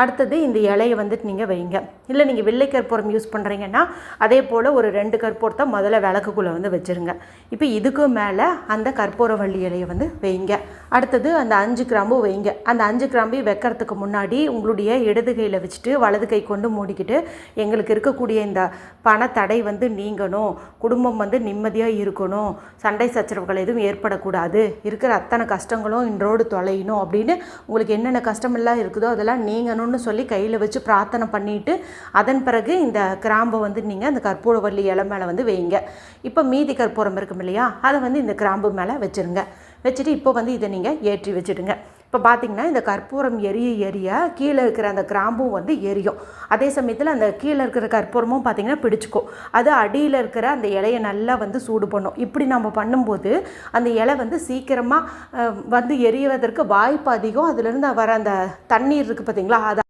அடுத்தது இந்த இலையை வந்துட்டு நீங்கள் வைங்க. இல்லை நீங்கள் வெள்ளை கற்பூரம் யூஸ் பண்ணுறீங்கன்னா அதே போல் ஒரு 2 கற்பூரத்தை முதல்ல விளக்குக்குள்ளே வந்து வச்சுருங்க. இப்போ இதுக்கு மேலே அந்த கற்பூரவள்ளி இலையை வந்து வைங்க. அடுத்தது அந்த 5 கிராம்பு வைங்க. அந்த 5 கிராம்பையும் வைக்கிறதுக்கு முன்னாடி உங்களுடைய இடது கையில் வச்சுட்டு வலது கை கொண்டு மூடிக்கிட்டு, எங்களுக்கு இருக்கக்கூடிய இந்த பணத்தடை வந்து நீங்கணும், குடும்பம் வந்து நிம்மதியாக இருக்கணும், சண்டை சச்சரவுகள் எதுவும் ஏற்படக்கூடாது, இருக்கிற அத்தனை கஷ்டங்களும் இன்றோடு தொலையணும் அப்படின்னு உங்களுக்கு என்னென்ன கஷ்டமெல்லாம் இருக்குதோ அதெல்லாம் நீங்கணும்னு சொல்லி கையில் வச்சு பிரார்த்தனை பண்ணிவிட்டு அதன் பிறகு இந்த கிராம்பை வந்து நீங்கள் அந்த கற்பூரவள்ளி இலை மேலே வந்து வைங்க. இப்போ மீதி கற்பூரம் இருக்கும் இல்லையா, அதை வந்து இந்த கிராம்பு மேலே வச்சுருங்க. வச்சுட்டு இப்போ வந்து இதை நீங்கள் ஏற்றி வச்சுடுங்க. இப்போ பார்த்திங்கன்னா இந்த கற்பூரம் எரிய கீழே இருக்கிற அந்த கிராம்பும் வந்து எரியும். அதே சமயத்தில் அந்த கீழே இருக்கிற கற்பூரமும் பார்த்திங்கன்னா பிடிச்சிக்கும். அது அடியில் இருக்கிற அந்த இலையை நல்லா வந்து சூடு பண்ணும். இப்படி நம்ம பண்ணும்போது அந்த இலை வந்து சீக்கிரமாக வந்து எரிவதற்கு வாய்ப்பு அதிகம். அதுலேருந்து வர அந்த தண்ணீர் இருக்குது பார்த்திங்களா, அதை